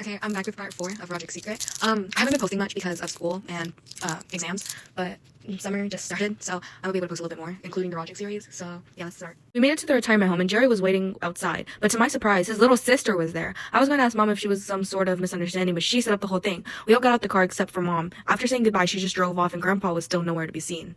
Okay, I'm back with part 4 of Rodrick's Secret. I haven't been posting much because of school and exams, but summer just started, so I will be able to post a little bit more, including the Rodrick series. So yeah, let's start. We made it to the retirement home, and Jerry was waiting outside. But to my surprise, his little sister was there. I was going to ask Mom if she was some sort of misunderstanding, but she set up the whole thing. We all got out the car except for Mom. After saying goodbye, she just drove off, and Grandpa was still nowhere to be seen.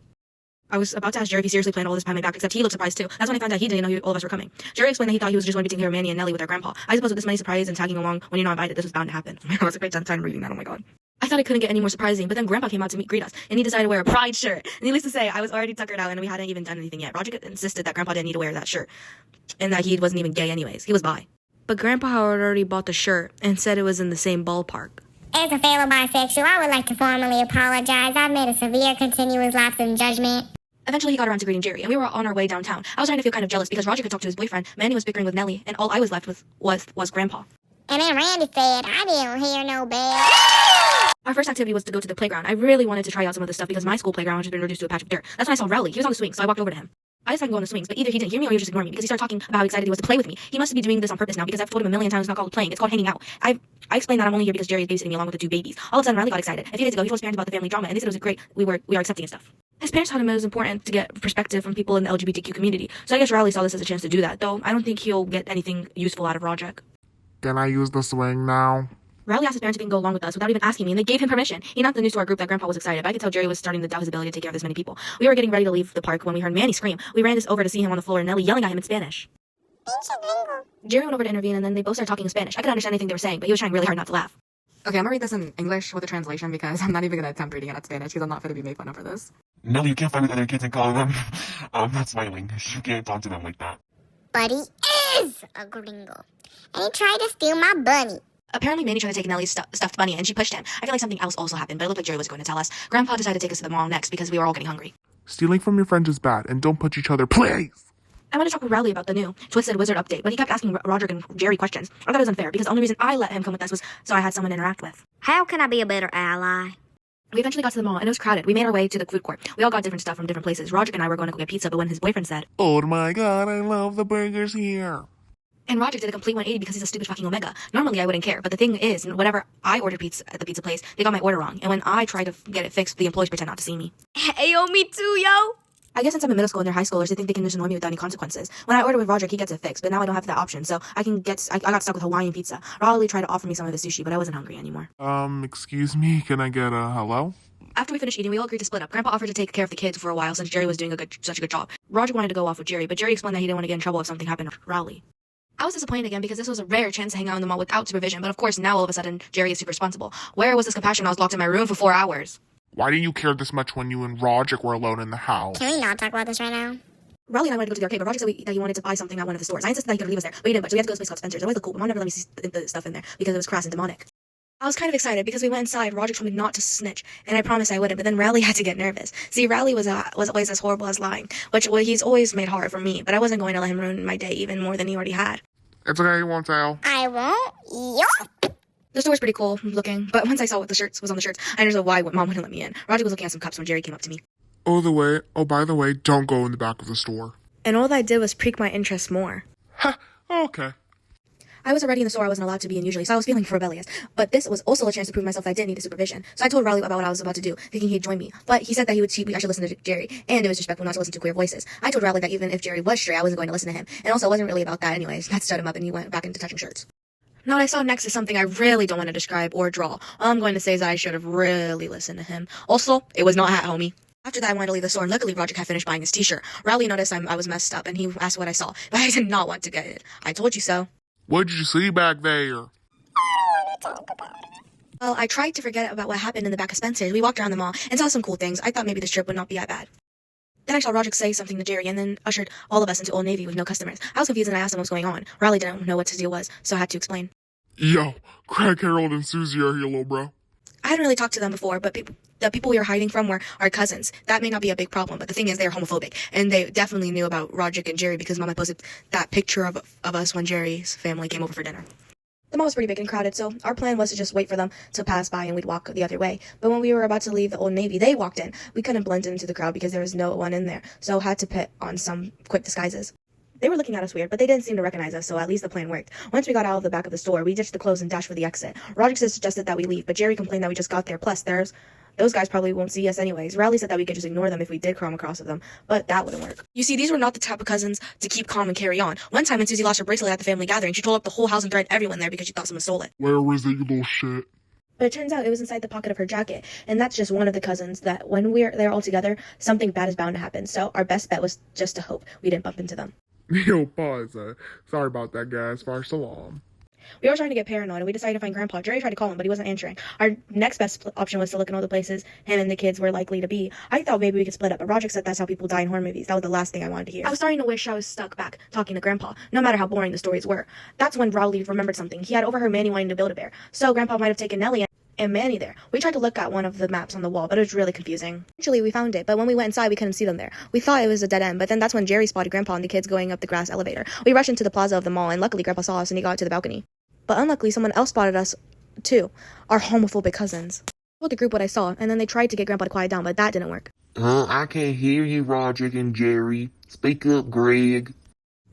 I was about to ask Jerry if he seriously planned all this behind my back, except he looked surprised too. That's when I found out he didn't know all of us were coming. Jerry explained that he thought he was just going to be taking care of Manny and Nellie with their grandpa. I suppose with this many surprises and tagging along when you're not invited, this was bound to happen. That was a great time reading that, oh my god. I thought it couldn't get any more surprising, but then Grandpa came out to greet us, and he decided to wear a pride shirt. Needless to say, I was already tuckered out, and we hadn't even done anything yet. Rodrick insisted that Grandpa didn't need to wear that shirt, and that he wasn't even gay anyways. He was bi. But Grandpa had already bought the shirt, and said it was in the same ballpark. As a fellow bisexual, I would like to formally apologize. I've made a severe continuous lapse in judgment. Eventually, he got around to greeting Jerry, and we were on our way downtown. I was starting to feel kind of jealous because Rodrick had talked to his boyfriend, Manny was bickering with Nellie, and all I was left with was Grandpa. And then Randy said, I didn't hear no bell. Our first activity was to go to the playground. I really wanted to try out some of the stuff because my school playground had just been reduced to a patch of dirt. That's when I saw Rowley. He was on the swing, so I walked over to him. I asked if I could go on the swings, but either he didn't hear me or he was just ignoring me because he started talking about how excited he was to play with me. He must be doing this on purpose now because I've told him a million times it's not called playing, it's called hanging out. I explained that I'm only here because Jerry is babysitting me along with the 2 babies. All of a sudden, Riley got excited. A few days ago, he told his parents about the family drama, and they said it was great. We are accepting and stuff. His parents told him it was important to get perspective from people in the LGBTQ community, so I guess Riley saw this as a chance to do that, though I don't think he'll get anything useful out of Rodrick. Can I use the swing now? Riley asked his parents if he can go along with us without even asking me, and they gave him permission. He announced the news to our group that Grandpa was excited, but I could tell Jerry was starting to doubt his ability to take care of this many people. We were getting ready to leave the park when we heard Manny scream. We ran over to see him on the floor and Nellie yelling at him in Spanish. Jerry went over to intervene, and then they both started talking in Spanish. I couldn't understand anything they were saying, but he was trying really hard not to laugh. Okay, I'm gonna read this in English with a translation because I'm not even gonna attempt reading it in Spanish because I'm not gonna be made fun of for this. No, you can't find with other kids and call them. I'm not smiling. You can't talk to them like that. But he is a gringo. And he tried to steal my bunny. Apparently, Manny tried to take Nellie's stuffed bunny, and she pushed him. I feel like something else also happened, but it looked like Jerry was going to tell us. Grandpa decided to take us to the mall next because we were all getting hungry. Stealing from your friends is bad, and don't punch each other, please! I wanted to talk with Rowley about the new Twisted Wizard update, but he kept asking Rodrick and Jerry questions. I thought it was unfair because the only reason I let him come with us was so I had someone to interact with. How can I be a better ally? We eventually got to the mall, and it was crowded. We made our way to the food court. We all got different stuff from different places. Rodrick and I were going to go get pizza, but when his boyfriend said, Oh my god, I love the burgers here. And Rodrick did a complete 180 because he's a stupid fucking Omega. Normally, I wouldn't care, but the thing is, whenever I ordered pizza at the pizza place, they got my order wrong. And when I tried to get it fixed, the employees pretend not to see me. Hey, yo, me too, yo. I guess since I'm in middle school and they're high schoolers, they think they can just annoy me without any consequences. When I order with Rodrick, he gets it fixed, but now I don't have that option, so I got stuck with Hawaiian pizza. Raleigh tried to offer me some of his sushi, but I wasn't hungry anymore. Excuse me, can I get a hello? After we finished eating, we all agreed to split up. Grandpa offered to take care of the kids for a while since Jerry was doing such a good job. Rodrick wanted to go off with Jerry, but Jerry explained that he didn't want to get in trouble if something happened to Rowley. I was disappointed again because this was a rare chance to hang out in the mall without supervision, but of course now all of a sudden Jerry is super responsible. Where was this compassion when I was locked in my room for 4 hours? Why didn't you care this much when you and Rodrick were alone in the house? Can we not talk about this right now? Rowley and I wanted to go to the arcade, but Rodrick said that he wanted to buy something at one of the stores. I insisted that he could leave us there, but he didn't, so we had to go to this place called Spencer's. It always looked cool, but Mom never let me see the stuff in there because it was crass and demonic. I was kind of excited because we went inside. Rodrick told me not to snitch, and I promised I wouldn't, but then Rowley had to get nervous. See, Rowley was always as horrible as lying, which he's always made hard for me, but I wasn't going to let him ruin my day even more than he already had. It's okay, you won't tell. I won't. Yup. The store was pretty cool looking, but once I saw what the shirts was on the shirts, I understood why Mom wouldn't let me in. Rodrick was looking at some cups when Jerry came up to me. Oh, by the way, don't go in the back of the store. And all that I did was pique my interest more. Ha, okay. I was already in the store I wasn't allowed to be in usually, so I was feeling rebellious. But this was also a chance to prove myself that I didn't need a supervision. So I told Riley about what I was about to do, thinking he'd join me. But he said that I should listen to Jerry, and it was respectful not to listen to queer voices. I told Riley that even if Jerry was straight, I wasn't going to listen to him. And also, it wasn't really about that anyways. That stood him up, and he went back into touching shirts. Now what I saw next is something I really don't want to describe or draw. All I'm going to say is that I should have really listened to him. Also, it was not hat, homie. After that, I wanted to leave the store, and luckily Rodrick had finished buying his t-shirt. Riley noticed I was messed up, and he asked what I saw, but I did not want to get it. I told you so. What did you see back there? Well, I tried to forget about what happened in the back of Spencer's. We walked around the mall and saw some cool things. I thought maybe this trip would not be that bad. Then I saw Rodrick say something to Jerry and then ushered all of us into Old Navy with no customers. I was confused and I asked him what was going on. Riley didn't know what his deal was, so I had to explain. Yo, Craig, Harold, and Susie are here, little bro. I hadn't really talked to them before, but the people we were hiding from were our cousins. That may not be a big problem, but the thing is they're homophobic, and they definitely knew about Rodrick and Jerry because Mama posted that picture of us when Jerry's family came over for dinner. The mall was pretty big and crowded, so our plan was to just wait for them to pass by and we'd walk the other way. But when we were about to leave the Old Navy, they walked in. We couldn't blend into the crowd because there was no one in there, so had to put on some quick disguises. They were looking at us weird, but they didn't seem to recognize us, so at least the plan worked. Once we got out of the back of the store, we ditched the clothes and dashed for the exit. Rodrick suggested that we leave, but Jerry complained that we just got there, plus those guys probably won't see us anyways. Riley said that we could just ignore them if we did come across with them, but that wouldn't work. You see, these were not the type of cousins to keep calm and carry on. One time when Susie lost her bracelet at the family gathering, she told up the whole house and threatened everyone there because she thought someone stole it. Where was it, you little shit? But it turns out it was inside the pocket of her jacket, and that's just one of the cousins that when we're there all together, something bad is bound to happen. So our best bet was just to hope we didn't bump into them. Yo, pause. Sorry about that, guys. First alarm. We were trying to get paranoid, and we decided to find Grandpa. Jerry tried to call him, but he wasn't answering. Our next best option was to look in all the places him and the kids were likely to be. I thought maybe we could split up, but Rodrick said that's how people die in horror movies. That was the last thing I wanted to hear. I was starting to wish I was stuck back talking to Grandpa, no matter how boring the stories were. That's when Rowley remembered something. He had overheard Manny wanting to build a bear, so Grandpa might have taken Nellie and Manny there. We tried to look at one of the maps on the wall, but it was really confusing. Eventually, we found it, but when we went inside, we couldn't see them there. We thought it was a dead end, but then that's when Jerry spotted Grandpa and the kids going up the grass elevator. We rushed into the plaza of the mall, and luckily Grandpa saw us and he got to the balcony. But unluckily, someone else spotted us, too. Our homophobic cousins. I told the group what I saw, and then they tried to get Grandpa to quiet down, but that didn't work. I can't hear you, Rodrick and Jerry. Speak up, Greg.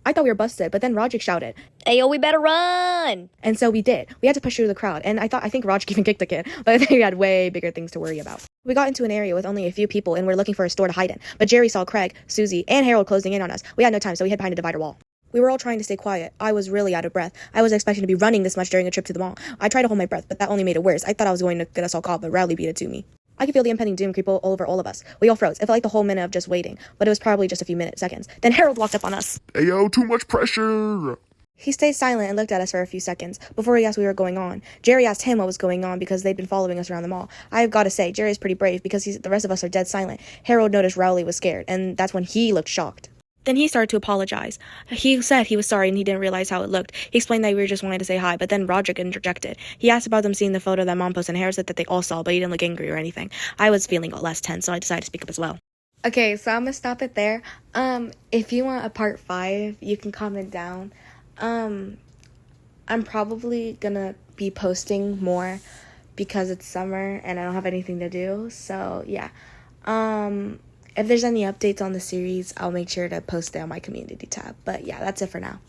I thought we were busted, but then Rodrick shouted, Ayo, we better run! and so we did. We had to push through the crowd, and I think Rodrick even kicked the kid, but I think we had way bigger things to worry about. We got into an area with only a few people, and we're looking for a store to hide in, but Jerry saw Craig, Susie, and Harold closing in on us. We had no time, so we hid behind a divider wall. We were all trying to stay quiet. I was really out of breath. I wasn't expecting to be running this much during a trip to the mall. I tried to hold my breath, but that only made it worse. I thought I was going to get us all caught, but Rowley beat it to me. I could feel the impending doom creep all over all of us. We all froze. It felt like the whole minute of just waiting, but it was probably just a few seconds. Then Harold walked up on us. Ayo, too much pressure. He stayed silent and looked at us for a few seconds before he asked what we were going on. Jerry asked him what was going on because they'd been following us around the mall. I have got to say, Jerry's pretty brave because the rest of us are dead silent. Harold noticed Rowley was scared, and that's when he looked shocked. Then he started to apologize. He said he was sorry and he didn't realize how it looked. He explained that we were just wanting to say hi, but then Rodrick interjected. He asked about them seeing the photo that Mom posted, and Harold said that they all saw, but he didn't look angry or anything. I was feeling less tense, so I decided to speak up as well. Okay, so I'm gonna stop it there. If you want a part 5, you can comment down. I'm probably gonna be posting more because it's summer and I don't have anything to do, so yeah. If there's any updates on the series, I'll make sure to post it on my community tab. But yeah, that's it for now.